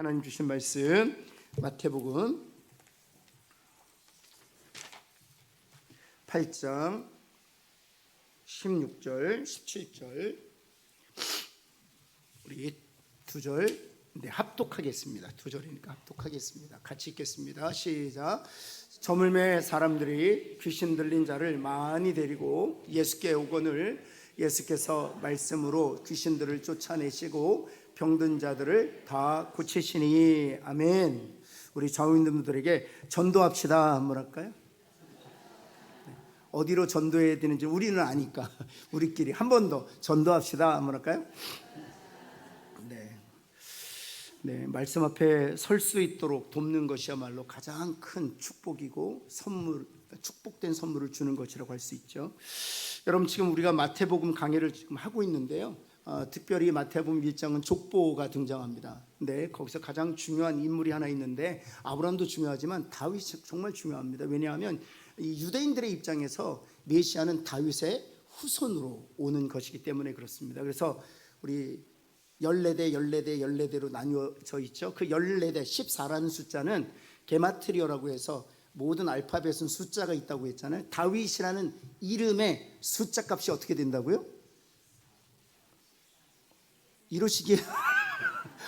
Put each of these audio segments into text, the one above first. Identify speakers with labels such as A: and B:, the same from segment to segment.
A: 하나님 주신 말씀 마태복음 8장 16절 17절 우리 두 절 합독하겠습니다. 두 절이니까 합독하겠습니다. 같이 읽겠습니다. 시작. 저물매 사람들이 귀신 들린 자를 많이 데리고 예수께 오거늘 예수께서 말씀으로 귀신들을 쫓아내시고 병든 자들을 다 고치시니. 아멘. 우리 좌우인들에게 전도합시다. 뭐랄까요? 어디로 전도해야 되는지 우리는 아니까 우리끼리 한 번 더 전도합시다. 뭐랄까요? 네, 말씀 앞에 설 수 있도록 돕는 것이야말로 가장 큰 축복이고 축복된 선물을 주는 것이라고 할 수 있죠. 여러분, 지금 우리가 마태복음 강해를 지금 하고 있는데요. 특별히 마태복음 1장은 족보가 등장합니다. 근데 거기서 가장 중요한 인물이 하나 있는데, 아브라함도 중요하지만 다윗이 정말 중요합니다. 왜냐하면 이 유대인들의 입장에서 메시아는 다윗의 후손으로 오는 것이기 때문에 그렇습니다. 그래서 우리 14로 나뉘어져 있죠. 그 14대 14라는 숫자는 게마트리어라고 해서 모든 알파벳은 숫자가 있다고 했잖아요. 다윗이라는 이름의 숫자 값이 어떻게 된다고요? 이러시기에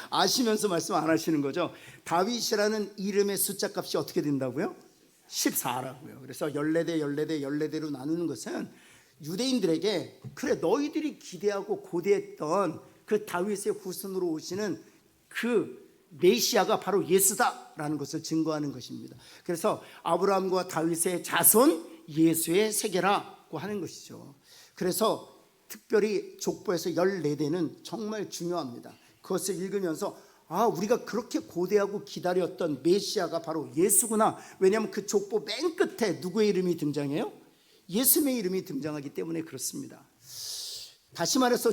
A: 아시면서 말씀 안 하시는 거죠. 다윗이라는 이름의 숫자 값이 어떻게 된다고요? 14라고요. 그래서 14대로 나누는 것은 유대인들에게, 그래 너희들이 기대하고 고대했던 그 다윗의 후손으로 오시는 그 메시아가 바로 예수다라는 것을 증거하는 것입니다. 그래서 아브라함과 다윗의 자손 예수의 세계라고 하는 것이죠. 그래서 특별히 족보에서 14대는 정말 중요합니다. 그것을 읽으면서 우리가 그렇게 고대하고 기다렸던 메시아가 바로 예수구나. 왜냐하면 그 족보 맨 끝에 누구의 이름이 등장해요? 예수님의 이름이 등장하기 때문에 그렇습니다. 다시 말해서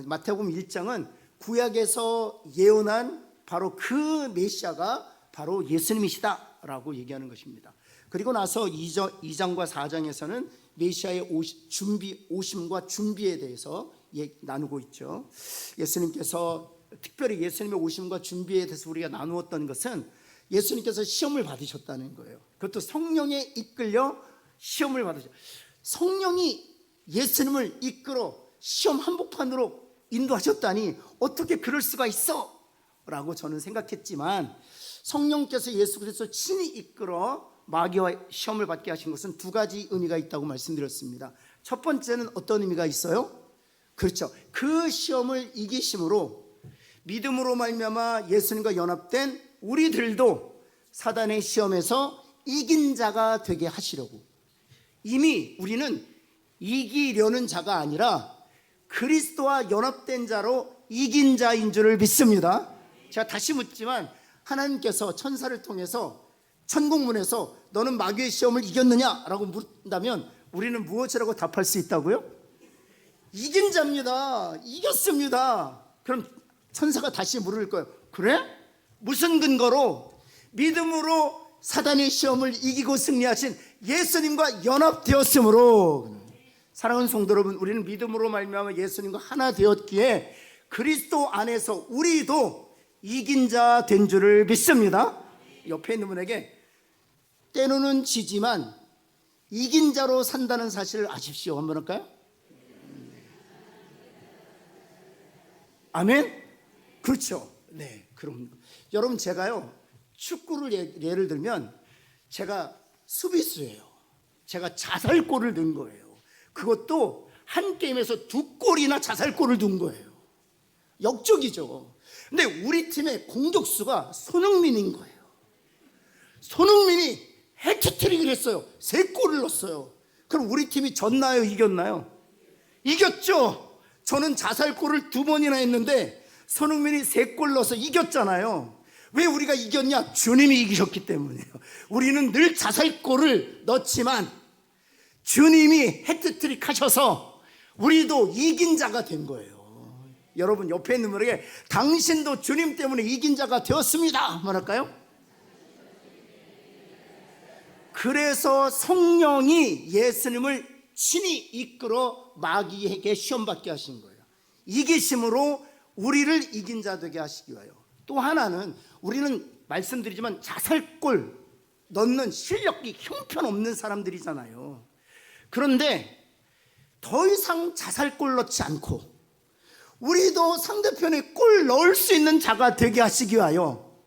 A: 마태복음 1장은 구약에서 예언한 바로 그 메시아가 바로 예수님이시다라고 얘기하는 것입니다. 그리고 나서 2장과 4장에서는 메시아의 오심과 준비에 대해서 나누고 있죠. 예수님께서 특별히 예수님의 오심과 준비에 대해서 우리가 나누었던 것은 예수님께서 시험을 받으셨다는 거예요. 그것도 성령에 이끌려 시험을 받으셨어요. 성령이 예수님을 이끌어 시험 한복판으로 인도하셨다니 어떻게 그럴 수가 있어? 라고 저는 생각했지만, 성령께서 예수 그리스도 친히 이끌어 마귀와 시험을 받게 하신 것은 두 가지 의미가 있다고 말씀드렸습니다. 첫 번째는 어떤 의미가 있어요? 그렇죠. 그 시험을 이기심으로 믿음으로 말미암아 예수님과 연합된 우리들도 사단의 시험에서 이긴 자가 되게 하시려고. 이미 우리는 이기려는 자가 아니라 그리스도와 연합된 자로 이긴 자인 줄을 믿습니다. 제가 다시 묻지만, 하나님께서 천사를 통해서 천국문에서 너는 마귀의 시험을 이겼느냐라고 묻는다면 우리는 무엇이라고 답할 수 있다고요? 이긴 자입니다. 이겼습니다. 그럼 천사가 다시 물을 거예요. 그래? 무슨 근거로? 믿음으로 사단의 시험을 이기고 승리하신 예수님과 연합되었으므로. 사랑하는 성도 여러분, 우리는 믿음으로 말미암아 예수님과 하나 되었기에 그리스도 안에서 우리도 이긴 자 된 줄을 믿습니다. 옆에 있는 분에게 때로는 지지만 이긴 자로 산다는 사실을 아십시오. 한번 할까요? 아멘? 그렇죠. 네, 그럼 여러분, 제가요 축구를 예를 들면 제가 수비수예요. 제가 자살골을 넣은 거예요. 그것도 한 게임에서 2골이나 자살골을 넣은 거예요. 역적이죠. 근데 우리 팀의 공격수가 손흥민인 거예요. 손흥민이 해트트릭을 했어요. 3골을 넣었어요. 그럼 우리 팀이 졌나요? 이겼나요? 이겼죠. 저는 자살골을 2번이나 했는데 손흥민이 3골 넣어서 이겼잖아요. 왜 우리가 이겼냐? 주님이 이기셨기 때문이에요. 우리는 늘 자살골을 넣지만 주님이 해트트릭 하셔서 우리도 이긴 자가 된 거예요. 여러분, 옆에 있는 분에게 당신도 주님 때문에 이긴 자가 되었습니다. 뭐랄까요? 그래서 성령이 예수님을 친히 이끌어 마귀에게 시험받게 하신 거예요. 이기심으로 우리를 이긴 자 되게 하시기 위하여. 또 하나는 우리는 말씀드리지만 자살골 넣는 실력이 형편없는 사람들이잖아요. 그런데 더 이상 자살골 넣지 않고 우리도 상대편에 골 넣을 수 있는 자가 되게 하시기 위하여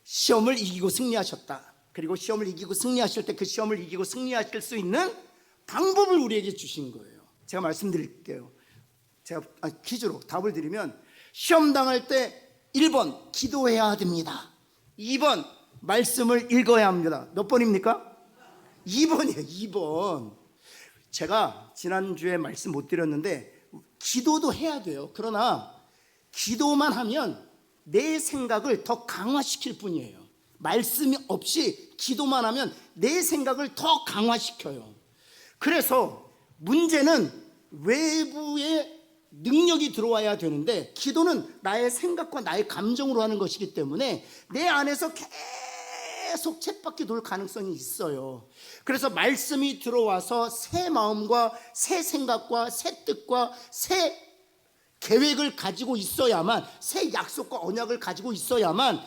A: 시험을 이기고 승리하셨다. 그리고 시험을 이기고 승리하실 때 그 시험을 이기고 승리하실 수 있는 방법을 우리에게 주신 거예요. 제가 말씀드릴게요. 제가 퀴즈로 답을 드리면 시험 당할 때 1번 기도해야 됩니다. 2번 말씀을 읽어야 합니다. 몇 번입니까? 2번이에요. 2번. 제가 지난주에 말씀 못 드렸는데 기도도 해야 돼요. 그러나 기도만 하면 내 생각을 더 강화시킬 뿐이에요. 말씀이 없이 기도만 하면 내 생각을 더 강화시켜요. 그래서 문제는 외부의 능력이 들어와야 되는데 기도는 나의 생각과 나의 감정으로 하는 것이기 때문에 내 안에서 계속 쳇바퀴 돌 가능성이 있어요. 그래서 말씀이 들어와서 새 마음과 새 생각과 새 뜻과 새 계획을 가지고 있어야만, 새 약속과 언약을 가지고 있어야만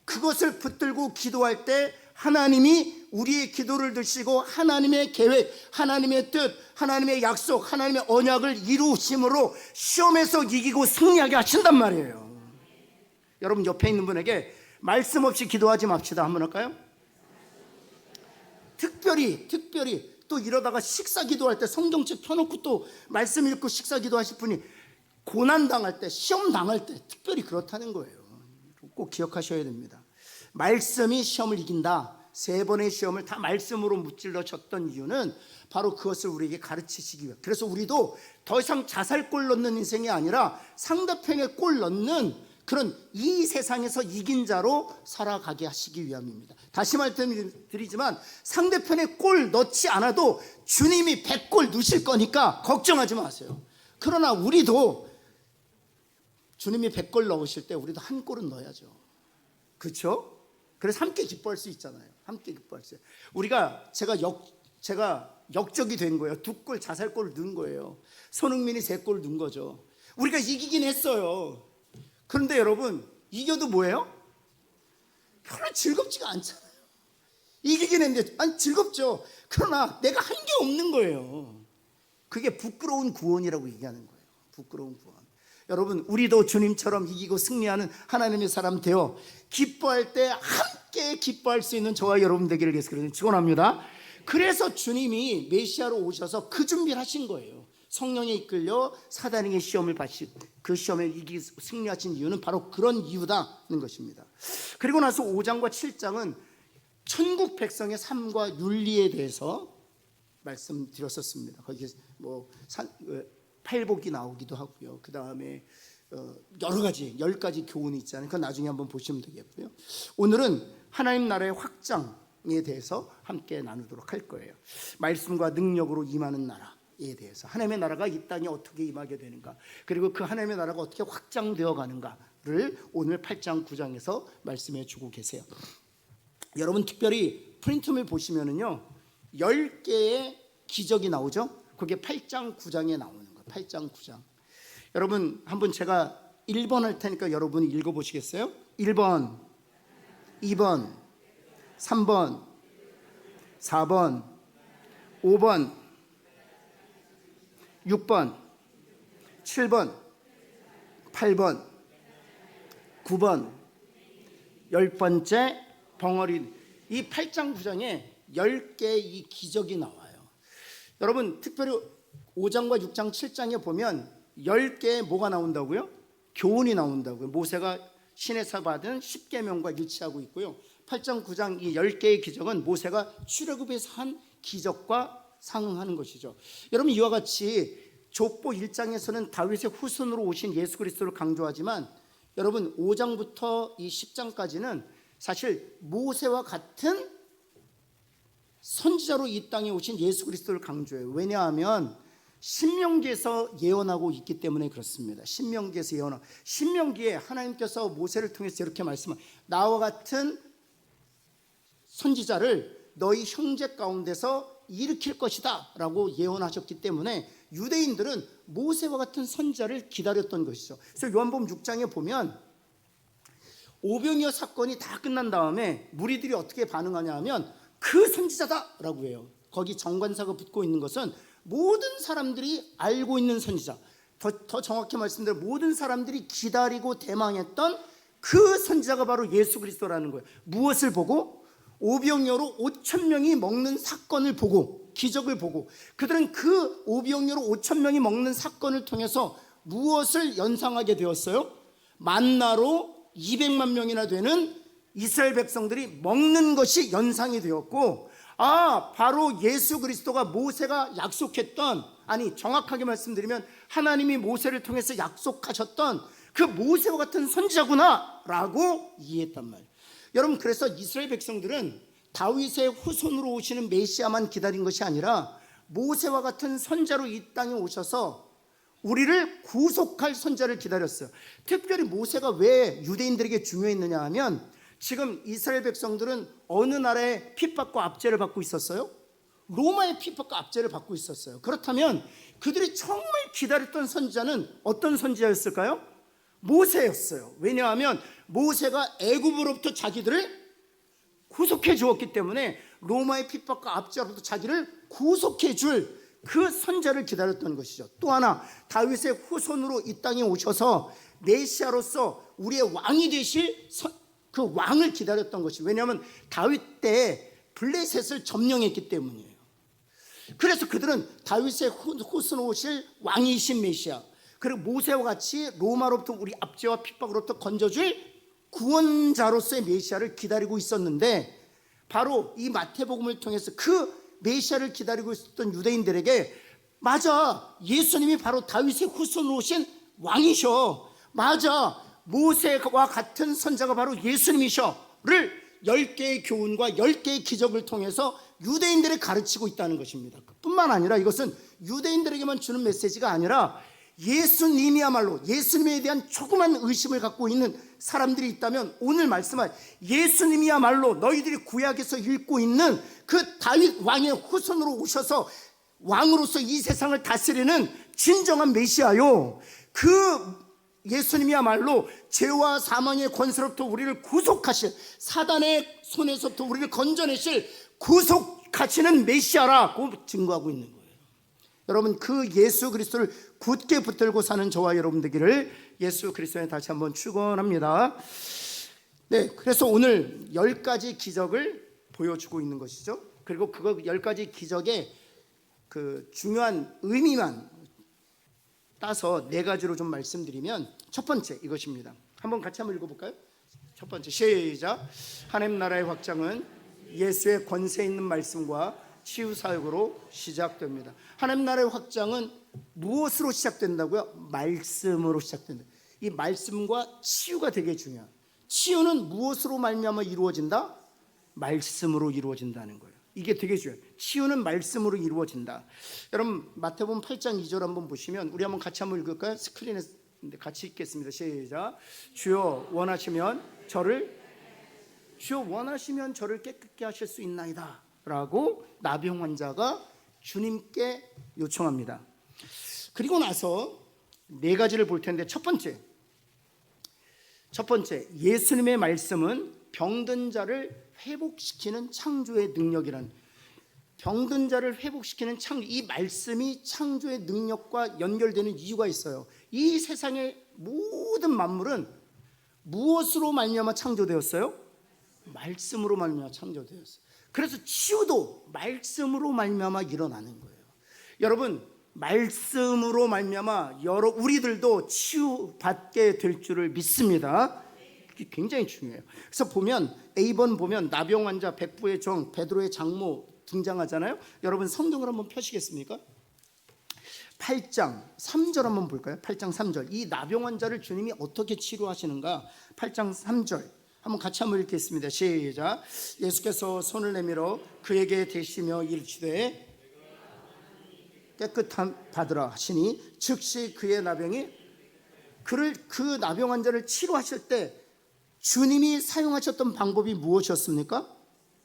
A: 그것을 붙들고 기도할 때 하나님이 우리의 기도를 드시고 하나님의 계획, 하나님의 뜻, 하나님의 약속, 하나님의 언약을 이루심으로 시험에서 이기고 승리하게 하신단 말이에요. 여러분 옆에 있는 분에게 말씀 없이 기도하지 맙시다 한번 할까요? 특별히 또 이러다가 식사 기도할 때 성경책 펴놓고 또 말씀 읽고 식사 기도하실 분이 고난 당할 때, 시험 당할 때 특별히 그렇다는 거예요. 꼭 기억하셔야 됩니다. 말씀이 시험을 이긴다. 3번의 시험을 다 말씀으로 무찔러 쳤던 이유는 바로 그것을 우리에게 가르치시기 위해. 그래서 우리도 더 이상 자살골 넣는 인생이 아니라 상대편에 골 넣는 그런 이 세상에서 이긴 자로 살아가게 하시기 위함입니다. 다시 말씀드리지만 상대편에 골 넣지 않아도 주님이 100골 넣으실 거니까 걱정하지 마세요. 그러나 우리도 주님이 100골 넣으실 때 우리도 한 골은 넣어야죠. 그렇죠? 그래서 함께 기뻐할 수 있잖아요. 함께 기뻐할 수 있어요. 제가 역적이 된 거예요. 2골 자살골을 넣은 거예요. 손흥민이 3골을 넣은 거죠. 우리가 이기긴 했어요. 그런데 여러분 이겨도 뭐예요? 별로 즐겁지가 않잖아요. 이기긴 했는데 즐겁죠. 그러나 내가 한 게 없는 거예요. 그게 부끄러운 구원이라고 얘기하는 거예요. 부끄러운 구원. 여러분 우리도 주님처럼 이기고 승리하는 하나님의 사람 되어 기뻐할 때 함께 기뻐할 수 있는 저와 여러분 되기를 예수님으로 축원합니다. 그래서 주님이 메시아로 오셔서 그 준비를 하신 거예요. 성령에 이끌려 사단에게 시험을 받으시고 그 시험에 이기고 승리하신 이유는 바로 그런 이유다는 것입니다. 그리고 나서 5장과 7장은 천국 백성의 삶과 윤리에 대해서 말씀드렸었습니다. 거기에 팔복이 나오기도 하고요. 그 다음에 여러 가지 10가지 교훈이 있잖아요. 그건 나중에 한번 보시면 되겠고요. 오늘은 하나님 나라의 확장에 대해서 함께 나누도록 할 거예요. 말씀과 능력으로 임하는 나라에 대해서 하나님의 나라가 이 땅에 어떻게 임하게 되는가, 그리고 그 하나님의 나라가 어떻게 확장되어 가는가를 오늘 8장 9장에서 말씀해 주고 계세요. 여러분 특별히 프린트를 보시면은요 10개의 기적이 나오죠. 그게 8장 9장에 나오는 거예요. 8장 9장. 여러분 한번 제가 1번 할 테니까 여러분이 읽어보시겠어요? 1번 2번 3번 4번 5번 6번 7번 8번 9번 10번째 벙어리. 이 8장 9장에 10개의 이 기적이 나와요. 여러분 특별히 5장과 6장 7장에 보면 10개의 뭐가 나온다고요? 교훈이 나온다고요. 모세가 신에서 받은 10계명과 일치하고 있고요. 8장 9장 이 10개의 기적은 모세가 출애굽에서 한 기적과 상응하는 것이죠. 여러분 이와 같이 족보 1장에서는 다윗의 후손으로 오신 예수 그리스도를 강조하지만 여러분 5장부터 이 10장까지는 사실 모세와 같은 선지자로 이 땅에 오신 예수 그리스도를 강조해요. 왜냐하면 신명기에서 예언하고 있기 때문에 그렇습니다. 신명기에서 예언하고, 신명기에 하나님께서 모세를 통해서 이렇게 말씀하신 나와 같은 선지자를 너희 형제 가운데서 일으킬 것이다 라고 예언하셨기 때문에 유대인들은 모세와 같은 선지자를 기다렸던 것이죠. 그래서 요한복음 6장에 보면 오병이어 사건이 다 끝난 다음에 무리들이 어떻게 반응하냐 하면 그 선지자다라고 해요. 거기 정관사가 붙고 있는 것은 모든 사람들이 알고 있는 선지자, 더 정확히 말씀드리면 모든 사람들이 기다리고 대망했던 그 선지자가 바로 예수 그리스도라는 거예요. 무엇을 보고? 오병이어로 5천 명이 먹는 사건을 보고, 기적을 보고, 그들은 그 오병이어로 5천 명이 먹는 사건을 통해서 무엇을 연상하게 되었어요? 만나로 200만 명이나 되는 이스라엘 백성들이 먹는 것이 연상이 되었고, 바로 예수 그리스도가 모세가 약속했던, 아니 정확하게 말씀드리면 하나님이 모세를 통해서 약속하셨던 그 모세와 같은 선지자구나 라고 이해했단 말이에요. 여러분, 그래서 이스라엘 백성들은 다윗의 후손으로 오시는 메시아만 기다린 것이 아니라 모세와 같은 선지자로 이 땅에 오셔서 우리를 구속할 선지자를 기다렸어요. 특별히 모세가 왜 유대인들에게 중요했느냐 하면, 지금 이스라엘 백성들은 어느 나라의 핍박과 압제를 받고 있었어요? 로마의 핍박과 압제를 받고 있었어요. 그렇다면 그들이 정말 기다렸던 선지자는 어떤 선지자였을까요? 모세였어요. 왜냐하면 모세가 애굽으로부터 자기들을 구속해 주었기 때문에 로마의 핍박과 압제로부터 자기를 구속해 줄 그 선지자를 기다렸던 것이죠. 또 하나, 다윗의 후손으로 이 땅에 오셔서 메시아로서 우리의 왕이 되실 그 왕을 기다렸던 것이, 왜냐하면 다윗 때 블레셋을 점령했기 때문이에요. 그래서 그들은 다윗의 후손으로 오실 왕이신 메시아, 그리고 모세와 같이 로마로부터 우리 압제와 핍박으로부터 건져줄 구원자로서의 메시아를 기다리고 있었는데, 바로 이 마태복음을 통해서 그 메시아를 기다리고 있었던 유대인들에게, 맞아, 예수님이 바로 다윗의 후손으로 오신 왕이셔, 맞아, 모세와 같은 선자가 바로 예수님이셔를 10개의 교훈과 10개의 기적을 통해서 유대인들에 가르치고 있다는 것입니다. 뿐만 아니라 이것은 유대인들에게만 주는 메시지가 아니라 예수님이야말로, 예수님에 대한 조그만 의심을 갖고 있는 사람들이 있다면 오늘 말씀할 예수님이야말로 너희들이 구약에서 읽고 있는 그 다윗 왕의 후손으로 오셔서 왕으로서 이 세상을 다스리는 진정한 메시아요, 그 예수님이야말로 죄와 사망의 권세로부터 우리를 구속하실, 사단의 손에서부터 우리를 건져내실 구속하시는 메시아라고 증거하고 있는 거예요. 여러분, 그 예수 그리스도를 굳게 붙들고 사는 저와 여러분 되기를 예수 그리스도에 다시 한번 축원합니다. 네, 그래서 오늘 10가지 기적을 보여주고 있는 것이죠. 그리고 그거 10가지 기적의 그 중요한 의미만 따서 4가지로 좀 말씀드리면, 첫 번째 이것입니다. 한번 같이 한번 읽어볼까요? 첫 번째, 시작. 하나님 나라의 확장은 예수의 권세 있는 말씀과 치유 사역으로 시작됩니다. 하나님 나라의 확장은 무엇으로 시작된다고요? 말씀으로 시작된다. 이 말씀과 치유가 되게 중요해요. 치유는 무엇으로 말미암아 이루어진다? 말씀으로 이루어진다는 거예요. 이게 되게 중요해요. 치유는 말씀으로 이루어진다. 여러분, 마태복음 8장 2절 한번 보시면, 우리 한번 같이 한번 읽을까요? 스크린에 같이 읽겠습니다. 시작. 주여 원하시면 저를 깨끗게 하실 수 있나이다 라고 나병 환자가 주님께 요청합니다. 그리고 나서 4가지를 볼 텐데, 첫 번째, 예수님의 말씀은 병든 자를 회복시키는 창조의 능력이란, 병든 자를 회복시키는 이 말씀이 창조의 능력과 연결되는 이유가 있어요. 이 세상의 모든 만물은 무엇으로 말미암아 창조되었어요? 말씀으로 말미암아 창조되었어요. 그래서 치유도 말씀으로 말미암아 일어나는 거예요. 여러분, 말씀으로 말미암아 우리들도 치유받게 될 줄을 믿습니다. 그게 굉장히 중요해요. 그래서 보면 A번 보면 나병 환자, 백부의 정, 베드로의 장모 등장하잖아요. 여러분 성경을 한번 펴시겠습니까? 8장 3절 한번 볼까요? 8장 3절. 이 나병 환자를 주님이 어떻게 치료하시는가? 8장 3절 한번 같이 한번 읽겠습니다. 시작. 예수께서 손을 내밀어 그에게 대시며 이르시되 깨끗함 받으라 하시니 즉시 그의 나병이 그 나병 환자를 치료하실 때 주님이 사용하셨던 방법이 무엇이었습니까?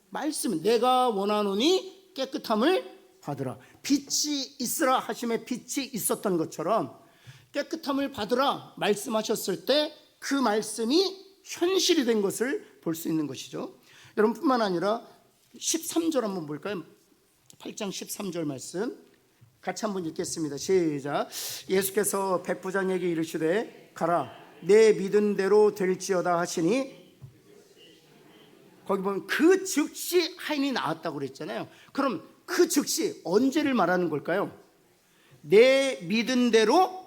A: 말씀. 내가 원하노니 깨끗함을 받으라. 빛이 있으라 하심에 빛이 있었던 것처럼 깨끗함을 받으라 말씀하셨을 때 그 말씀이 현실이 된 것을 볼 수 있는 것이죠. 여러분 뿐만 아니라 13절 한번 볼까요? 8장 13절 말씀 같이 한번 읽겠습니다. 시작. 예수께서 백부장에게 이르시되 가라 내 믿은 대로 될지어다 하시니, 거기 보면 그 즉시 하인이 나왔다고 그랬잖아요. 그럼 그 즉시 언제를 말하는 걸까요? 내 믿은 대로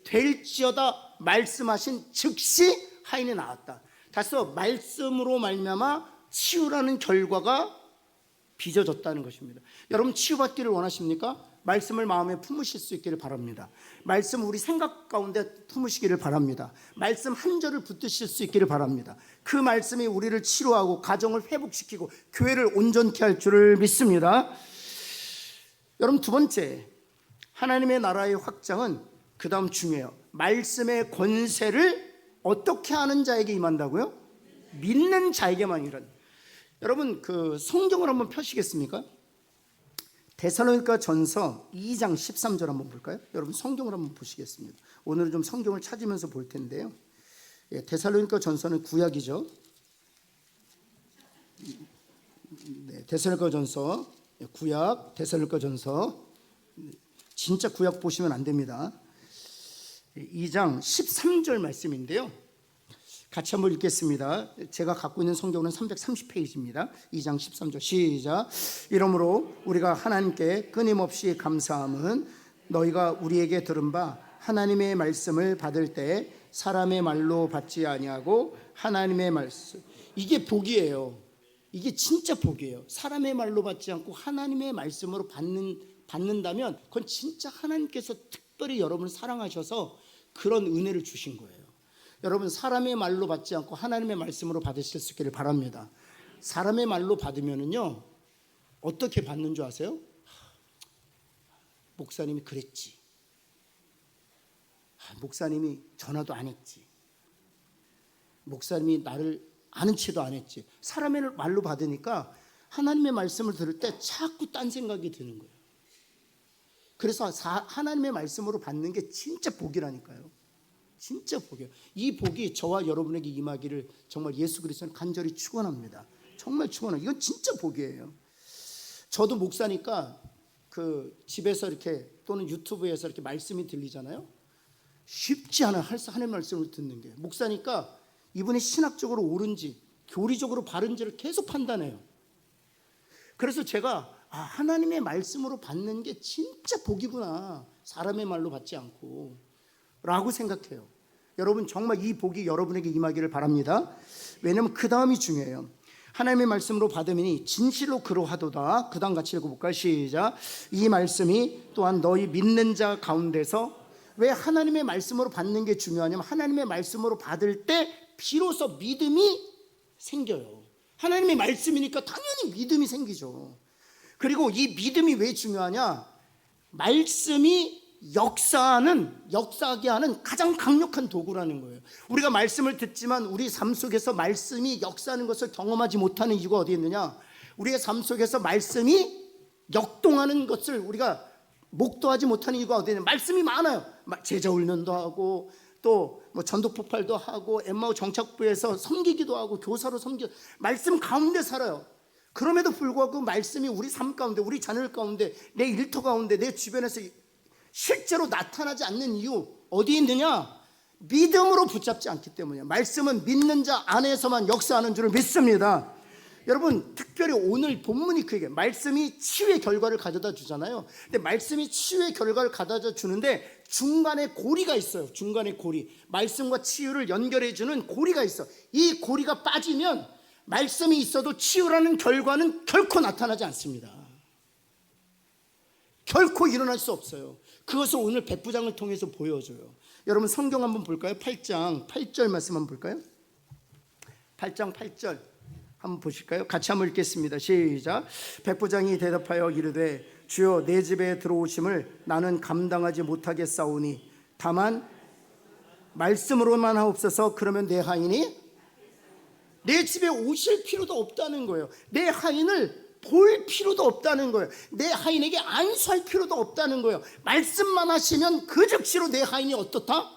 A: 될지어다 말씀하신 즉시 하인이 나왔다. 다시 말씀으로 말미암아 치유라는 결과가 빚어졌다는 것입니다. 여러분 치유받기를 원하십니까? 말씀을 마음에 품으실 수 있기를 바랍니다. 말씀 우리 생각 가운데 품으시기를 바랍니다. 말씀 한 절을 붙드실 수 있기를 바랍니다. 그 말씀이 우리를 치료하고 가정을 회복시키고 교회를 온전케 할 줄을 믿습니다. 여러분 두 번째, 하나님의 나라의 확장은 그 다음 중요해요. 말씀의 권세를 어떻게 하는 자에게 임한다고요? 믿는 자에게만 이런. 여러분 그 성경을 한번 펴시겠습니까? 데살로니가 전서 2장 13절 한번 볼까요? 여러분 성경을 한번 보시겠습니다. 오늘은 좀 성경을 찾으면서 볼 텐데요. 데살로니가 전서는 구약이죠. 네, 데살로니가 전서 구약, 데살로니가 전서 진짜 구약 보시면 안 됩니다. 2장 13절 말씀인데요. 같이 한번 읽겠습니다. 제가 갖고 있는 성경은 330페이지입니다. 2장 13절 시작. 이러므로 우리가 하나님께 끊임없이 감사함은 너희가 우리에게 들은 바 하나님의 말씀을 받을 때 사람의 말로 받지 아니하고 하나님의 말씀. 이게 복이에요. 이게 진짜 복이에요. 사람의 말로 받지 않고 하나님의 말씀으로 받는다면 그건 진짜 하나님께서 특별히 여러분을 사랑하셔서 그런 은혜를 주신 거예요. 여러분 사람의 말로 받지 않고 하나님의 말씀으로 받으실 수 있기를 바랍니다. 사람의 말로 받으면은요 어떻게 받는 줄 아세요? 목사님이 그랬지. 목사님이 전화도 안 했지. 목사님이 나를 아는 체도 안 했지. 사람의 말로 받으니까 하나님의 말씀을 들을 때 자꾸 딴 생각이 드는 거예요. 그래서 하나님의 말씀으로 받는 게 진짜 복이라니까요. 진짜 복이에요. 이 복이 저와 여러분에게 임하기를 정말 예수 그리스도는 간절히 축원합니다. 정말 축원해요. 이건 진짜 복이에요. 저도 목사니까 그 집에서 이렇게 또는 유튜브에서 이렇게 말씀이 들리잖아요. 쉽지 않아요. 하나님의 말씀을 듣는 게. 목사니까 이분이 신학적으로 옳은지 교리적으로 바른지를 계속 판단해요. 그래서 제가 하나님의 말씀으로 받는 게 진짜 복이구나. 사람의 말로 받지 않고 라고 생각해요. 여러분 정말 이 복이 여러분에게 임하기를 바랍니다. 왜냐하면 그 다음이 중요해요. 하나님의 말씀으로 받으니 진실로 그러하도다. 그 다음 같이 읽어볼까요? 시작. 이 말씀이 또한 너희 믿는 자 가운데서, 왜 하나님의 말씀으로 받는 게 중요하냐면 하나님의 말씀으로 받을 때 비로소 믿음이 생겨요. 하나님의 말씀이니까 당연히 믿음이 생기죠. 그리고 이 믿음이 왜 중요하냐? 말씀이 역사하게 하는 가장 강력한 도구라는 거예요. 우리가 말씀을 듣지만 우리 삶 속에서 말씀이 역사하는 것을 경험하지 못하는 이유가 어디 있느냐? 우리의 삶 속에서 말씀이 역동하는 것을 우리가 목도하지 못하는 이유가 어디 있느냐? 말씀이 많아요. 제자 훈련도 하고 또 전도 폭발도 하고 엠마오 정착부에서 섬기기도 하고 교사로 섬기, 말씀 가운데 살아요. 그럼에도 불구하고 말씀이 우리 삶 가운데, 우리 자녀 가운데, 내 일터 가운데, 내 주변에서 실제로 나타나지 않는 이유 어디 있느냐? 믿음으로 붙잡지 않기 때문이에요. 말씀은 믿는 자 안에서만 역사하는 줄을 믿습니다. 여러분 특별히 오늘 본문이 그 얘기예요. 말씀이 치유의 결과를 가져다 주잖아요. 근데 말씀이 치유의 결과를 가져다 주는데 중간에 고리가 있어요. 중간에 고리, 말씀과 치유를 연결해 주는 고리가 있어. 이 고리가 빠지면 말씀이 있어도 치유라는 결과는 결코 나타나지 않습니다. 결코 일어날 수 없어요. 그것을 오늘 백부장을 통해서 보여줘요. 여러분 성경 한번 볼까요? 8장 8절 말씀 한번 볼까요? 8장 8절 한번 보실까요? 같이 한번 읽겠습니다. 시작. 백부장이 대답하여 이르되 주여 내 집에 들어오심을 나는 감당하지 못하겠사오니 다만 말씀으로만 하옵소서. 그러면 내 하인이 내 집에 오실 필요도 없다는 거예요. 내 하인을 볼 필요도 없다는 거예요. 내 하인에게 안수할 필요도 없다는 거예요. 말씀만 하시면 그 즉시로 내 하인이 어떻다?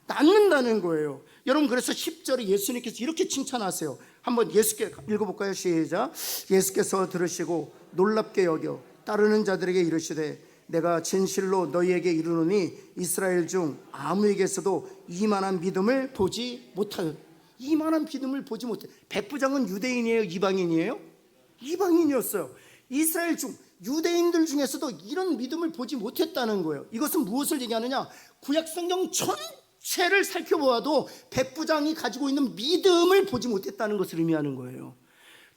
A: 낫는다는 거예요. 여러분, 그래서 10절에 예수님께서 이렇게 칭찬하세요. 한번 예수께 읽어볼까요? 시작. 예수께서 들으시고 놀랍게 여겨 따르는 자들에게 이르시되 내가 진실로 너희에게 이르노니 이스라엘 중 아무에게서도 이만한 믿음을 보지 못하여. 이만한 믿음을 보지 못해. 백부장은 유대인이에요, 이방인이에요? 이방인이었어요. 이스라엘 중 유대인들 중에서도 이런 믿음을 보지 못했다는 거예요. 이것은 무엇을 얘기하느냐? 구약 성경 전체를 살펴보아도 백부장이 가지고 있는 믿음을 보지 못했다는 것을 의미하는 거예요.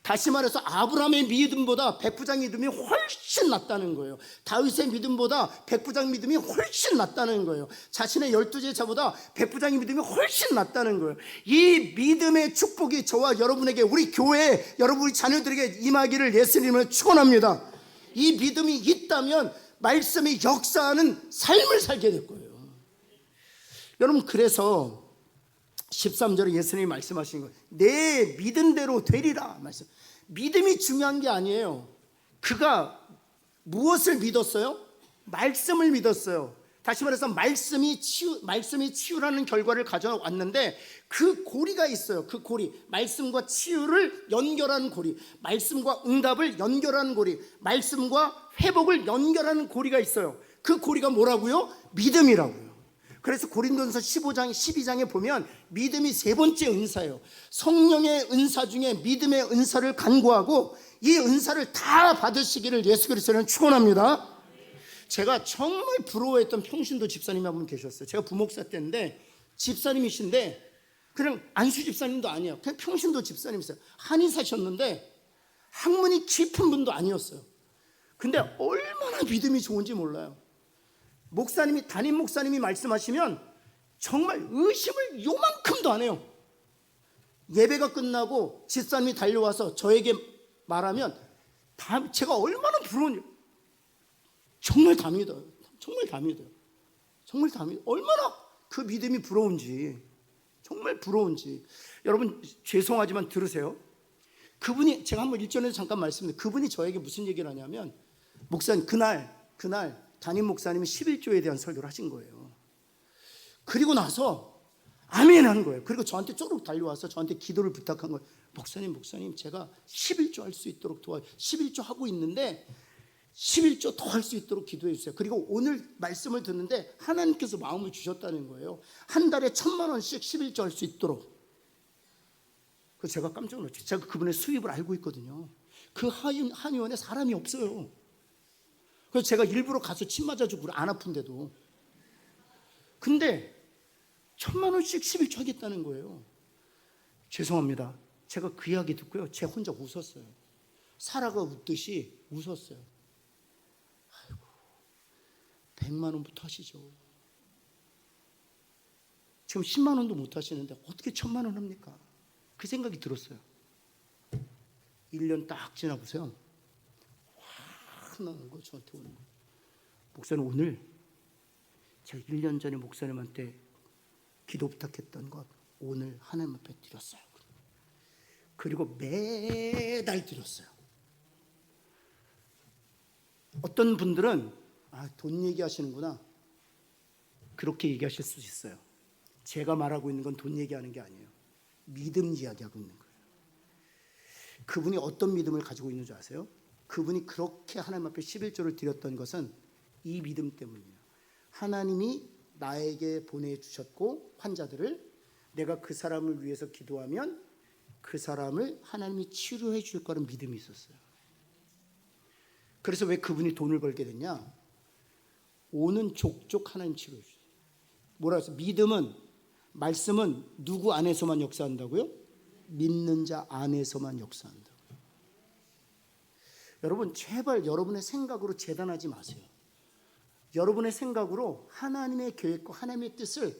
A: 다시 말해서 아브라함의 믿음보다 백부장의 믿음이 훨씬 낫다는 거예요. 다윗의 믿음보다 백부장 믿음이 훨씬 낫다는 거예요. 자신의 12제자보다 백부장의 믿음이 훨씬 낫다는 거예요. 이 믿음의 축복이 저와 여러분에게, 우리 교회에, 여러분 우리 자녀들에게 임하기를 예수님을 축원합니다. 이 믿음이 있다면 말씀이 역사하는 삶을 살게 될 거예요. 여러분, 그래서 13절에 예수님이 말씀하신 거예요. 내 믿은 대로 되리라 말씀. 믿음이 중요한 게 아니에요. 그가 무엇을 믿었어요? 말씀을 믿었어요. 다시 말해서 말씀이 치유라는 결과를 가져왔는데 그 고리가 있어요. 그 고리, 말씀과 치유를 연결하는 고리, 말씀과 응답을 연결하는 고리, 말씀과 회복을 연결하는 고리가 있어요. 그 고리가 뭐라고요? 믿음이라고요. 그래서 고린도전서 12장에 보면 믿음이 세 번째 은사예요. 성령의 은사 중에 믿음의 은사를 간구하고 이 은사를 다 받으시기를 예수 그리스도는 축원합니다. 제가 정말 부러워했던 평신도 집사님이 한 분 계셨어요. 제가 부목사 때인데 집사님이신데 그냥 안수 집사님도 아니에요. 그냥 평신도 집사님이세요. 한의사셨는데 학문이 깊은 분도 아니었어요. 근데 얼마나 믿음이 좋은지 몰라요. 목사님이, 담임 목사님이 말씀하시면 정말 의심을 요만큼도 안 해요. 예배가 끝나고 집사님이 달려와서 저에게 말하면 제가 얼마나 부러운지 정말 다 믿어요. 정말 다 믿어요. 정말 다 믿어요. 얼마나 그 믿음이 부러운지, 정말 부러운지. 여러분 죄송하지만 들으세요. 그분이, 제가 한번 일전에도 잠깐 말씀드렸는데 그분이 저에게 무슨 얘기를 하냐면, 목사님 그날 담임 목사님이 11조에 대한 설교를 하신 거예요. 그리고 나서 아멘 하는 거예요. 그리고 저한테 쪼르륵 달려와서 저한테 기도를 부탁한 거예요. 목사님 제가 11조 할 수 있도록 도와요. 11조 하고 있는데 11조 더 할 수 있도록 기도해 주세요. 그리고 오늘 말씀을 듣는데 하나님께서 마음을 주셨다는 거예요. 한 달에 1,000만 원씩 11조 할 수 있도록. 그래서 제가 깜짝 놀랐죠. 제가 그분의 수입을 알고 있거든요. 그 한의원에 사람이 없어요. 그래서 제가 일부러 가서 침 맞아주고 안 아픈데도. 근데 1,000만 원씩 11조 하겠다는 거예요. 죄송합니다. 제가 그 이야기 듣고요, 제가 혼자 웃었어요. 사라가 웃듯이 웃었어요. 아이고, 100만 원부터 하시죠. 지금 10만 원도 못 하시는데 어떻게 1,000만 원 합니까? 그 생각이 들었어요. 1년 딱 지나보세요. 나는 거 저한테 오는 거. 목사님, 오늘 제가 1년 전에 목사님한테 기도 부탁했던 것 오늘 하나님 앞에 드렸어요. 그리고 매달 드렸어요. 어떤 분들은 돈 얘기하시는구나, 그렇게 얘기하실 수 있어요. 제가 말하고 있는 건 돈 얘기하는 게 아니에요. 믿음 이야기하고 있는 거예요. 그분이 어떤 믿음을 가지고 있는 줄 아세요? 그분이 그렇게 하나님 앞에 11조를 드렸던 것은 이 믿음 때문이에요. 하나님이 나에게 보내주셨고 환자들을, 내가 그 사람을 위해서 기도하면 그 사람을 하나님이 치료해 줄 거라는 믿음이 있었어요. 그래서 왜 그분이 돈을 벌게 됐냐? 오는 족족 하나님 치료해 주세요. 뭐라 해서 믿음은, 말씀은 누구 안에서만 역사한다고요? 믿는 자 안에서만 역사한다. 여러분 제발 여러분의 생각으로 재단하지 마세요. 여러분의 생각으로 하나님의 계획과 하나님의 뜻을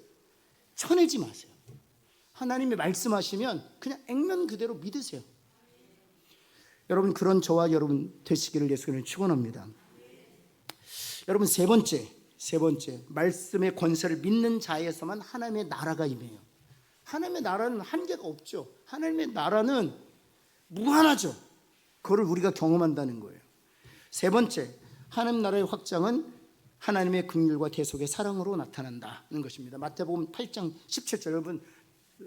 A: 쳐내지 마세요. 하나님이 말씀하시면 그냥 액면 그대로 믿으세요. 여러분 그런 저와 여러분 되시기를 예수님을 축원합니다. 여러분 세 번째 말씀의 권세를 믿는 자에서만 하나님의 나라가 임해요. 하나님의 나라는 한계가 없죠. 하나님의 나라는 무한하죠. 그걸 우리가 경험한다는 거예요. 세 번째, 하나님 나라의 확장은 하나님의 긍휼과 계속의 사랑으로 나타난다는 것입니다. 마태복음 8장 17절, 여러분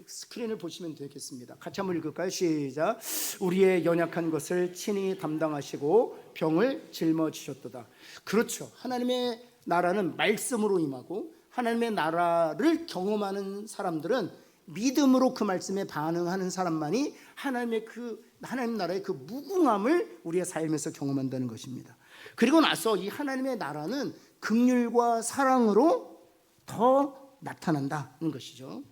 A: 스크린을 보시면 되겠습니다. 같이 한번 읽을까요? 시작. 우리의 연약한 것을 친히 담당하시고 병을 짊어지셨도다. 그렇죠. 하나님의 나라는 말씀으로 임하고 하나님의 나라를 경험하는 사람들은 믿음으로 그 말씀에 반응하는 사람만이 하나님 나라의 그 무궁함을 우리의 삶에서 경험한다는 것입니다. 그리고 나서 이 하나님의 나라는 긍휼과 사랑으로 더 나타난다는 것이죠.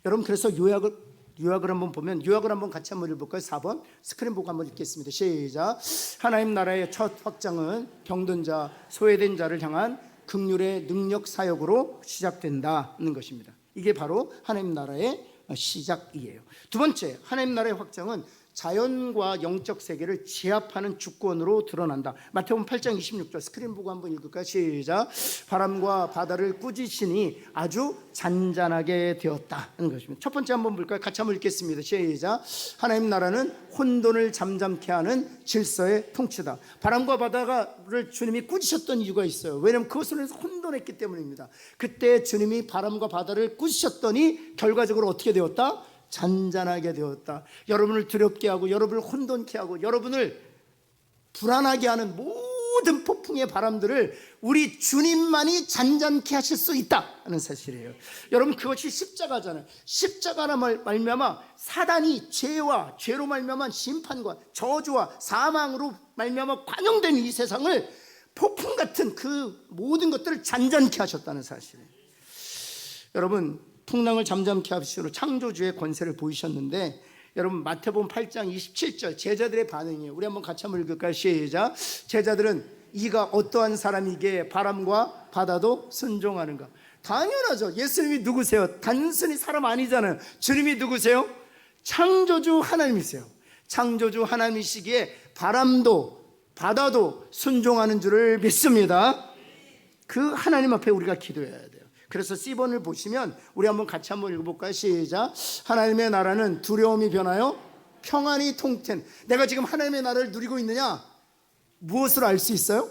A: 여러분, 그래서 요약을 한번 보면, 요약을 한번 같이 한번 읽어볼까요? 4번 스크린 보고 한번 읽겠습니다. 시작. 하나님 나라의 첫 확장은 병든 자, 소외된 자를 향한 긍휼의 능력 사역으로 시작된다는 것입니다. 이게 바로 하나님 나라의 시작이에요. 두 번째, 하나님 나라의 확장은 자연과 영적 세계를 제압하는 주권으로 드러난다. 마태복음 8장 26절 스크린 보고 한번 읽을까요? 시작. 바람과 바다를 꾸짖으시니 아주 잔잔하게 되었다는 것입니다. 첫 번째 한번 볼까요? 같이 한번 읽겠습니다. 시작. 하나님 나라는 혼돈을 잠잠케 하는 질서의 통치다. 바람과 바다를 주님이 꾸짖으셨던 이유가 있어요. 왜냐하면 그것을 혼돈했기 때문입니다. 그때 주님이 바람과 바다를 꾸짖으셨더니 결과적으로 어떻게 되었다? 잔잔하게 되었다. 여러분을 두렵게 하고 여러분을 혼돈케 하고 여러분을 불안하게 하는 모든 폭풍의 바람들을 우리 주님만이 잔잔케 하실 수 있다는 사실이에요. 여러분, 그것이 십자가잖아요. 십자가나 말미암아 사단이 죄로 말미암아 심판과 저주와 사망으로 말미암아 관용된 이 세상을 폭풍 같은 그 모든 것들을 잔잔케 하셨다는 사실이에요. 여러분, 풍랑을 잠잠케 하시로 창조주의 권세를 보이셨는데, 여러분 마태복음 8장 27절 제자들의 반응이에요. 우리 한번 같이 한번 읽을까요? 시작. 제자들은 이가 어떠한 사람이기에 바람과 바다도 순종하는가? 당연하죠. 예수님이 누구세요? 단순히 사람 아니잖아요. 주님이 누구세요? 창조주 하나님이세요. 창조주 하나님이시기에 바람도 바다도 순종하는 줄을 믿습니다. 그 하나님 앞에 우리가 기도해야 돼요. 그래서 C번을 보시면 우리 한번 같이 한번 읽어볼까요? 시작. 하나님의 나라는 두려움이 변하여 평안이 통텐. 내가 지금 하나님의 나라를 누리고 있느냐? 무엇으로 알 수 있어요?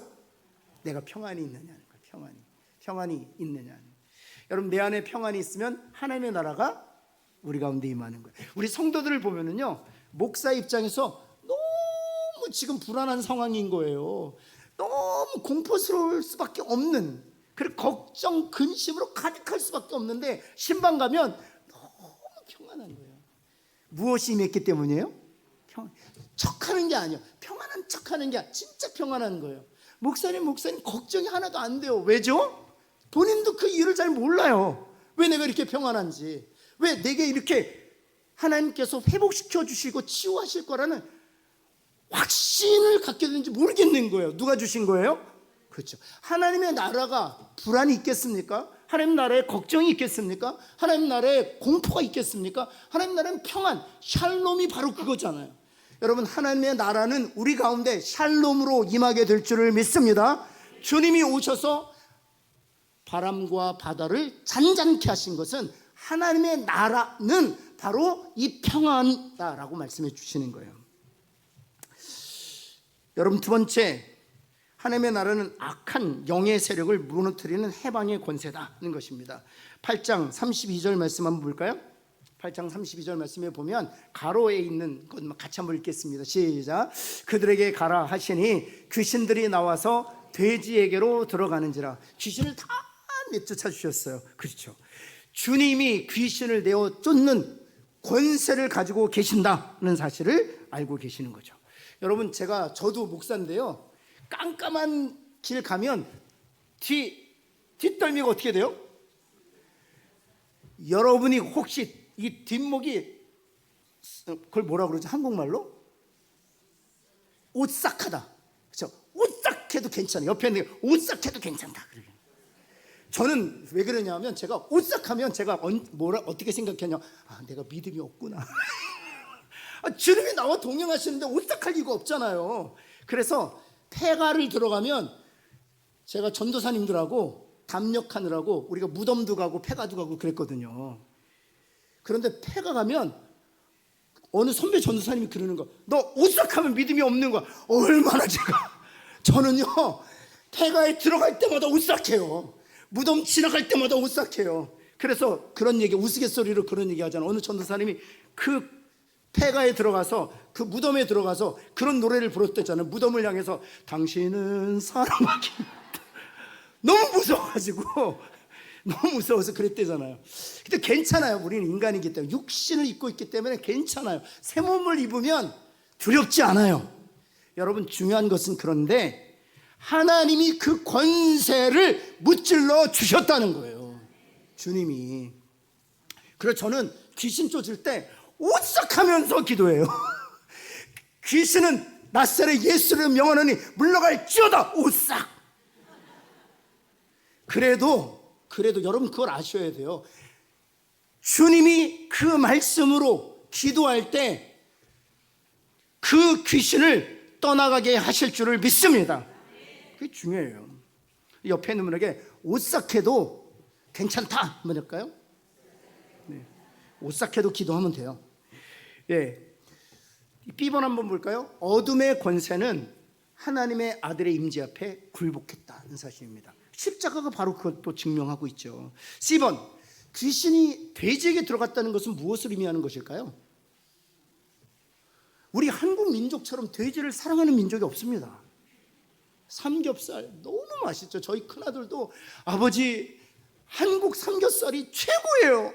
A: 내가 평안이 있느냐는 거예요. 평안이 있느냐. 여러분, 내 안에 평안이 있으면 하나님의 나라가 우리 가운데 임하는 거예요. 우리 성도들을 보면은요, 목사 입장에서 너무 지금 불안한 상황인 거예요. 너무 공포스러울 수밖에 없는, 그리고 걱정, 근심으로 가득할 수밖에 없는데 신방 가면 너무 평안한 거예요. 무엇이 임했기 때문이에요? 척하는 게 아니에요. 평안한 척하는 게 아니라 진짜 평안한 거예요. 목사님 걱정이 하나도 안 돼요. 왜죠? 본인도 그 이유를 잘 몰라요. 왜 내가 이렇게 평안한지, 왜 내게 이렇게 하나님께서 회복시켜 주시고 치유하실 거라는 확신을 갖게 되는지 모르겠는 거예요. 누가 주신 거예요? 그렇죠. 하나님의 나라가 불안이 있겠습니까? 하나님 나라에 걱정이 있겠습니까? 하나님 나라에 공포가 있겠습니까? 하나님 나라는 평안, 샬롬이 바로 그거잖아요. 여러분, 하나님의 나라는 우리 가운데 샬롬으로 임하게 될 줄을 믿습니다. 주님이 오셔서 바람과 바다를 잔잔케 하신 것은 하나님의 나라는 바로 이 평안이다라고 말씀해 주시는 거예요. 여러분, 두 번째, 하나님의 나라는 악한 영의 세력을 무너뜨리는 해방의 권세다는 것입니다. 8장 32절 말씀 한번 볼까요? 8장 32절 말씀에 보면 가로에 있는 것 같이 한번 읽겠습니다. 시작. 그들에게 가라 하시니 귀신들이 나와서 돼지에게로 들어가는지라. 귀신을 다 내쫓아 주셨어요. 그렇죠. 주님이 귀신을 내어 쫓는 권세를 가지고 계신다는 사실을 알고 계시는 거죠. 여러분, 저도 목사인데요, 깜깜한 길 가면 뒷덜미가 어떻게 돼요? 여러분이 혹시 이 뒷목이, 그걸 뭐라 그러지? 한국말로? 오싹하다. 그렇죠? 오싹해도 괜찮아요. 옆에 있는 게 오싹해도 괜찮다. 저는 왜 그러냐면, 제가 오싹하면 제가 어떻게 생각하냐? 내가 믿음이 없구나. 주님이 나와 동행하시는데 오싹할 이유가 없잖아요. 그래서 폐가를 들어가면, 제가 전도사님들하고 담력하느라고 우리가 무덤도 가고 폐가도 가고 그랬거든요. 그런데 폐가 가면 어느 선배 전도사님이 그러는 거, 너 오싹하면 믿음이 없는 거야. 얼마나 저는요, 폐가에 들어갈 때마다 오싹해요. 무덤 지나갈 때마다 오싹해요. 그래서 그런 얘기, 우스갯소리로 그런 얘기 하잖아요. 어느 전도사님이 그 폐가에 들어가서, 그 무덤에 들어가서 그런 노래를 불렀댔잖아요. 무덤을 향해서 당신은 사랑하기 너무 무서워가지고 너무 무서워서 그랬대잖아요. 근데 괜찮아요. 우리는 인간이기 때문에, 육신을 입고 있기 때문에 괜찮아요. 새 몸을 입으면 두렵지 않아요. 여러분, 중요한 것은 그런데 하나님이 그 권세를 무찔러 주셨다는 거예요. 주님이. 그래서 저는 귀신 쫓을 때 오싹하면서 기도해요. 귀신은 나사렛 예수를 명하노니 물러갈지어다. 오싹. 그래도 여러분 그걸 아셔야 돼요. 주님이 그 말씀으로 기도할 때 그 귀신을 떠나가게 하실 줄을 믿습니다. 그게 중요해요. 옆에 있는 분에게 오싹해도 괜찮다 뭐랄까요? 네. 오싹해도 기도하면 돼요. 예. B번 한번 볼까요? 어둠의 권세는 하나님의 아들의 임재 앞에 굴복했다는 사실입니다. 십자가가 바로 그것도 증명하고 있죠. C번, 귀신이 돼지에게 들어갔다는 것은 무엇을 의미하는 것일까요? 우리 한국 민족처럼 돼지를 사랑하는 민족이 없습니다. 삼겹살 너무 맛있죠. 저희 큰아들도 아버지 한국 삼겹살이 최고예요.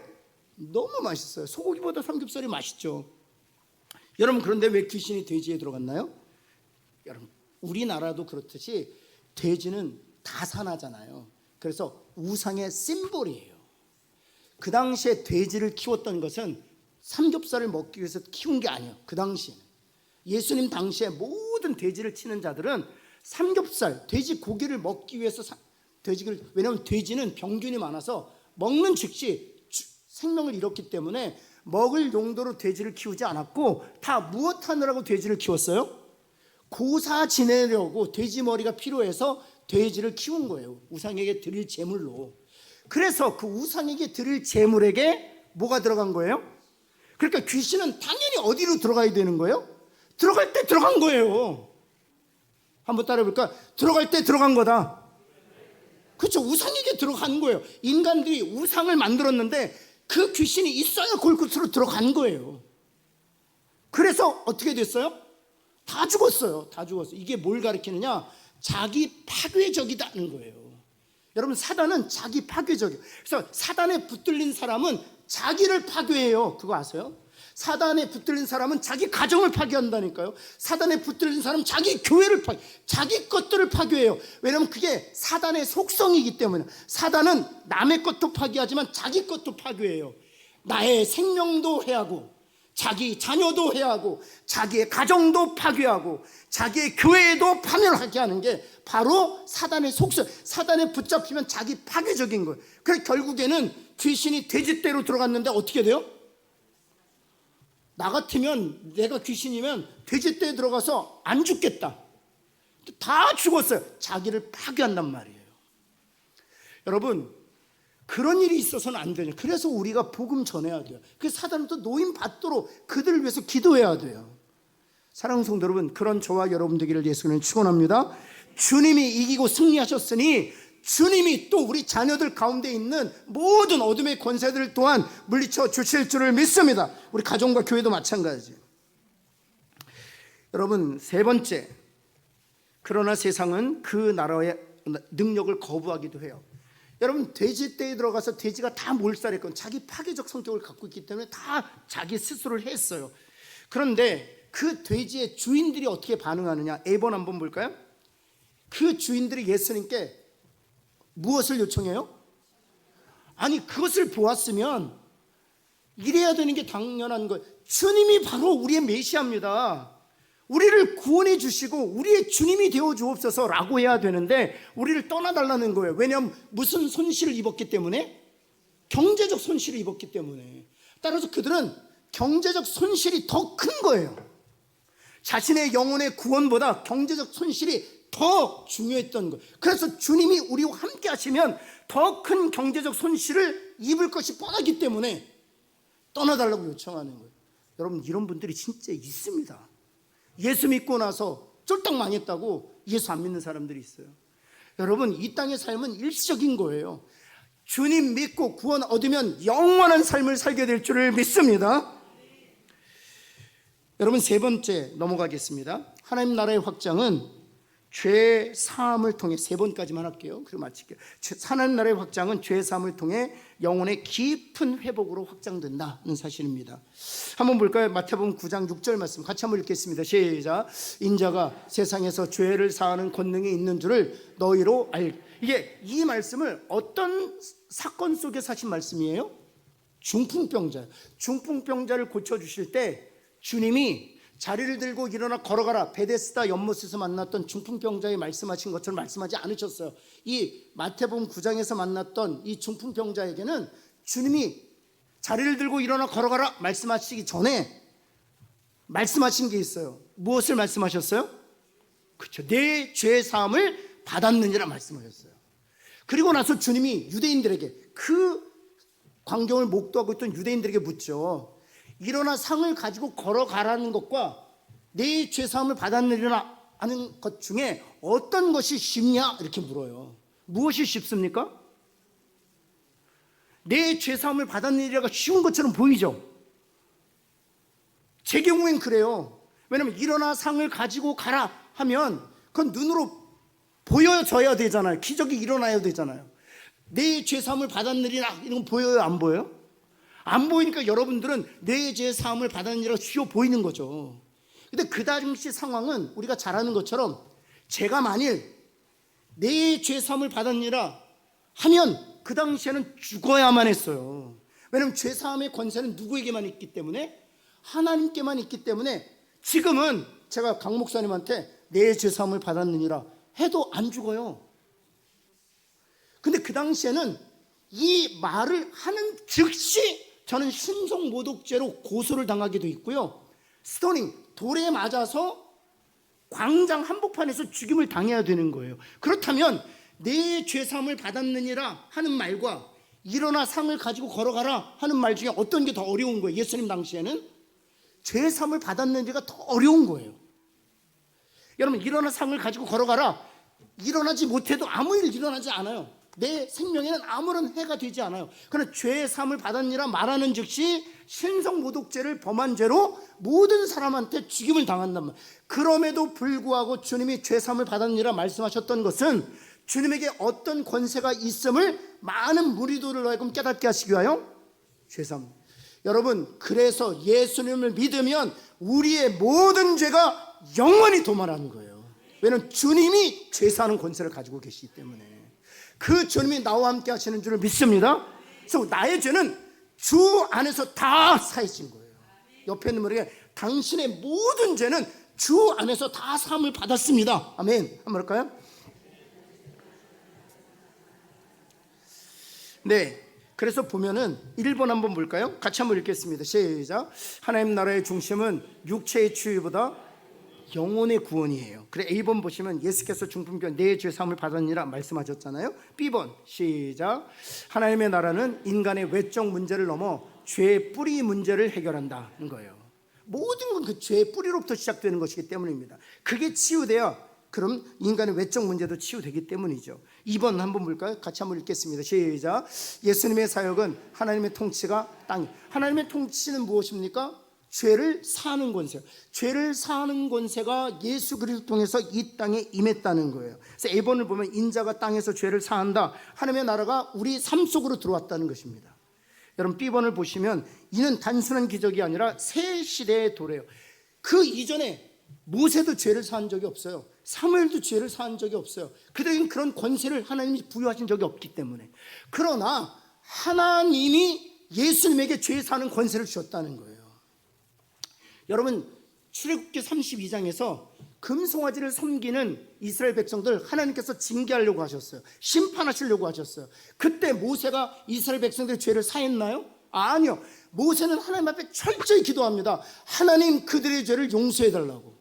A: 너무 맛있어요. 소고기보다 삼겹살이 맛있죠. 여러분, 그런데 왜 귀신이 돼지에 들어갔나요? 여러분, 우리나라도 그렇듯이 돼지는 다산하잖아요. 그래서 우상의 심볼이에요. 그 당시에 돼지를 키웠던 것은 삼겹살을 먹기 위해서 키운 게 아니에요. 그 당시에는. 예수님 당시에 모든 돼지를 치는 자들은 삼겹살, 돼지 고기를 먹기 위해서 돼지를, 왜냐하면 돼지는 병균이 많아서 먹는 즉시 생명을 잃었기 때문에 먹을 용도로 돼지를 키우지 않았고, 다 무엇 하느라고 돼지를 키웠어요? 고사 지내려고 돼지 머리가 필요해서 돼지를 키운 거예요. 우상에게 드릴 제물로. 그래서 그 우상에게 드릴 제물에게 뭐가 들어간 거예요? 그러니까 귀신은 당연히 어디로 들어가야 되는 거예요? 들어갈 때 들어간 거예요. 한번 따라해 볼까? 들어갈 때 들어간 거다. 그렇죠. 우상에게 들어간 거예요. 인간들이 우상을 만들었는데 그 귀신이 있어야 그곳으로 들어간 거예요. 그래서 어떻게 됐어요? 다 죽었어요. 다 죽었어요. 이게 뭘 가리키느냐? 자기 파괴적이다는 거예요. 여러분, 사단은 자기 파괴적이에요. 그래서 사단에 붙들린 사람은 자기를 파괴해요. 그거 아세요? 사단에 붙들린 사람은 자기 가정을 파괴한다니까요. 사단에 붙들린 사람은 자기 교회를 자기 것들을 파괴해요. 왜냐하면 그게 사단의 속성이기 때문에. 사단은 남의 것도 파괴하지만 자기 것도 파괴해요. 나의 생명도 해하고, 자기 자녀도 해하고, 자기의 가정도 파괴하고, 자기의 교회에도 파멸하게 하는 게 바로 사단의 속성. 사단에 붙잡히면 자기 파괴적인 거예요. 그래서 결국에는 귀신이 돼지떼로 들어갔는데 어떻게 돼요? 나 같으면, 내가 귀신이면 돼지떼에 들어가서 안 죽겠다. 다 죽었어요. 자기를 파괴한단 말이에요. 여러분, 그런 일이 있어서는 안 되죠. 그래서 우리가 복음 전해야 돼요. 그래서 사단은 또 노임 받도록 그들을 위해서 기도해야 돼요. 사랑하는 성도 여러분, 그런 저와 여러분 되기를 예수님은 축원합니다. 주님이 이기고 승리하셨으니 주님이 또 우리 자녀들 가운데 있는 모든 어둠의 권세들 또한 물리쳐 주실 줄을 믿습니다. 우리 가정과 교회도 마찬가지. 여러분, 세 번째, 그러나 세상은 그 나라의 능력을 거부하기도 해요. 여러분, 돼지떼에 들어가서 돼지가 다 몰살했건 자기 파괴적 성격을 갖고 있기 때문에 다 자기 스스로를 했어요. 그런데 그 돼지의 주인들이 어떻게 반응하느냐? A번 한번 볼까요? 그 주인들이 예수님께 무엇을 요청해요? 아니, 그것을 보았으면 이래야 되는 게 당연한 거예요. 주님이 바로 우리의 메시아입니다. 우리를 구원해 주시고 우리의 주님이 되어 주옵소서 라고 해야 되는데 우리를 떠나달라는 거예요. 왜냐하면 무슨 손실을 입었기 때문에? 경제적 손실을 입었기 때문에. 따라서 그들은 경제적 손실이 더 큰 거예요. 자신의 영혼의 구원보다 경제적 손실이 더 중요했던 거예요. 그래서 주님이 우리와 함께 하시면 더 큰 경제적 손실을 입을 것이 뻔하기 때문에 떠나달라고 요청하는 거예요. 여러분, 이런 분들이 진짜 있습니다. 예수 믿고 나서 쫄딱 망했다고 예수 안 믿는 사람들이 있어요. 여러분, 이 땅의 삶은 일시적인 거예요. 주님 믿고 구원 얻으면 영원한 삶을 살게 될 줄을 믿습니다. 여러분, 세 번째 넘어가겠습니다. 하나님 나라의 확장은 죄 사함을 통해, 세 번까지만 할게요. 그리고 마칠게요. 하나님 나라의 확장은 죄 사함을 통해 영혼의 깊은 회복으로 확장된다는 사실입니다. 한번 볼까요? 마태복음 9장 6절 말씀 같이 한번 읽겠습니다. 시작. 인자가 세상에서 죄를 사하는 권능이 있는 줄을 너희로 이게 이 말씀을 어떤 사건 속에서 하신 말씀이에요? 중풍병자를 고쳐주실 때 주님이 자리를 들고 일어나 걸어가라, 베데스다 연못에서 만났던 중풍병자에 말씀하신 것처럼 말씀하지 않으셨어요. 이 마태복음 9장에서 만났던 이 중풍병자에게는 주님이 자리를 들고 일어나 걸어가라 말씀하시기 전에 말씀하신 게 있어요. 무엇을 말씀하셨어요? 그렇죠. 내 죄 사함을 받았느니라 말씀하셨어요. 그리고 나서 주님이 유대인들에게, 그 광경을 목도하고 있던 유대인들에게 묻죠. 일어나 상을 가지고 걸어가라는 것과 내 죄사함을 받았느니라 하는 것 중에 어떤 것이 쉽냐 이렇게 물어요. 무엇이 쉽습니까? 내 죄사함을 받았느니라가 쉬운 것처럼 보이죠. 제 경우엔 그래요. 왜냐하면 일어나 상을 가지고 가라 하면 그건 눈으로 보여져야 되잖아요. 기적이 일어나야 되잖아요. 내 죄사함을 받았느니라 이런 거 보여요, 안 보여요? 안 보이니까 여러분들은 내 죄 사함을 받았느니라 쉬워 보이는 거죠. 근데 그 당시 상황은 우리가 잘 아는 것처럼 제가 만일 내 죄 사함을 받았느니라 하면 그 당시에는 죽어야만 했어요. 왜냐하면 죄 사함의 권세는 누구에게만 있기 때문에, 하나님께만 있기 때문에 지금은 제가 강 목사님한테 내 죄 사함을 받았느니라 해도 안 죽어요. 근데 그 당시에는 이 말을 하는 즉시 저는 신성모독죄로 고소를 당하기도 있고요, 스토닝, 돌에 맞아서 광장 한복판에서 죽임을 당해야 되는 거예요. 그렇다면 내 죄사함을 받았느니라 하는 말과 일어나 상을 가지고 걸어가라 하는 말 중에 어떤 게 더 어려운 거예요? 예수님 당시에는 죄사함을 받았느니가 더 어려운 거예요. 여러분, 일어나 상을 가지고 걸어가라, 일어나지 못해도 아무 일 일어나지 않아요. 내 생명에는 아무런 해가 되지 않아요. 그러나 죄의 사함을 받았니라 말하는 즉시 신성모독죄를 범한 죄로 모든 사람한테 죽임을 당한단 말이에요. 그럼에도 불구하고 주님이 죄 사함을 받았니라 말씀하셨던 것은 주님에게 어떤 권세가 있음을 많은 무리들을 하여금 깨닫게 하시기 위하여 죄 사함. 여러분, 그래서 예수님을 믿으면 우리의 모든 죄가 영원히 도말하는 거예요. 왜냐하면 주님이 죄 사하는 권세를 가지고 계시기 때문에. 그 주님이 나와 함께 하시는 줄을 믿습니다. 그래서 나의 죄는 주 안에서 다 사해진 거예요. 옆에 있는 분에게 당신의 모든 죄는 주 안에서 다 사함을 받았습니다. 아멘. 한번 할까요? 네. 그래서 보면은 1번 한번 볼까요? 같이 한번 읽겠습니다. 시작. 하나님 나라의 중심은 육체의 치유보다 영혼의 구원이에요. 그래, A번 보시면 예수께서 중풍병 내 죄 사함을 받았니라 말씀하셨잖아요. B번 시작. 하나님의 나라는 인간의 외적 문제를 넘어 죄의 뿌리 문제를 해결한다는 거예요. 모든 건 그 죄의 뿌리로부터 시작되는 것이기 때문입니다. 그게 치유돼야 그럼 인간의 외적 문제도 치유되기 때문이죠. 2번 한번 볼까요? 같이 한번 읽겠습니다. 시작. 예수님의 사역은 하나님의 통치가 하나님의 통치는 무엇입니까? 죄를 사하는 권세. 죄를 사하는 권세가 예수 그리스도 통해서 이 땅에 임했다는 거예요. 그래서 A번을 보면 인자가 땅에서 죄를 사한다. 하나님의 나라가 우리 삶 속으로 들어왔다는 것입니다. 여러분, B번을 보시면 이는 단순한 기적이 아니라 새 시대의 도래예요. 그 이전에 모세도 죄를 사한 적이 없어요. 사무엘도 죄를 사한 적이 없어요. 그들에게는 그런 권세를 하나님이 부여하신 적이 없기 때문에. 그러나 하나님이 예수님에게 죄 사는 권세를 주셨다는 거예요. 여러분, 출애굽기 32장에서 금송아지를 섬기는 이스라엘 백성들 하나님께서 징계하려고 하셨어요. 심판하시려고 하셨어요. 그때 모세가 이스라엘 백성들의 죄를 사했나요? 아니요. 모세는 하나님 앞에 철저히 기도합니다. 하나님, 그들의 죄를 용서해달라고.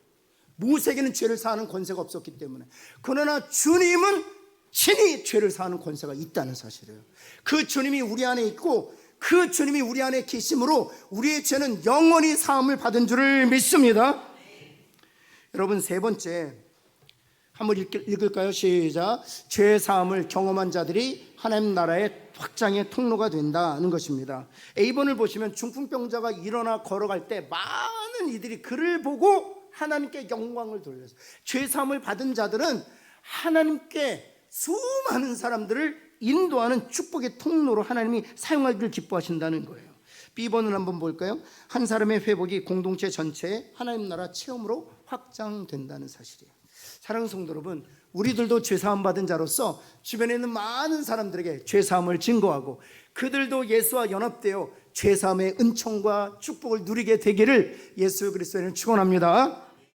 A: 모세에게는 죄를 사하는 권세가 없었기 때문에. 그러나 주님은 친히 죄를 사하는 권세가 있다는 사실이에요. 그 주님이 우리 안에 있고 그 주님이 우리 안에 계심으로 우리의 죄는 영원히 사함을 받은 줄을 믿습니다. 여러분, 세 번째, 한번 읽을까요? 시작. 죄 사함을 경험한 자들이 하나님 나라의 확장의 통로가 된다는 것입니다. A번을 보시면 중풍병자가 일어나 걸어갈 때 많은 이들이 그를 보고 하나님께 영광을 돌려서 죄 사함을 받은 자들은 하나님께 수많은 사람들을 인도하는 축복의 통로로 하나님이 사용하기를 기뻐하신다는 거예요. B번을 한번 볼까요? 한 사람의 회복이 공동체 전체의 하나님 나라 체험으로 확장된다는 사실이에요. 사랑하는 성도 여러분, 우리들도 죄사함 받은 자로서 주변에 있는 많은 사람들에게 죄사함을 증거하고 그들도 예수와 연합되어 죄사함의 은총과 축복을 누리게 되기를 예수 그리스도는 축원합니다.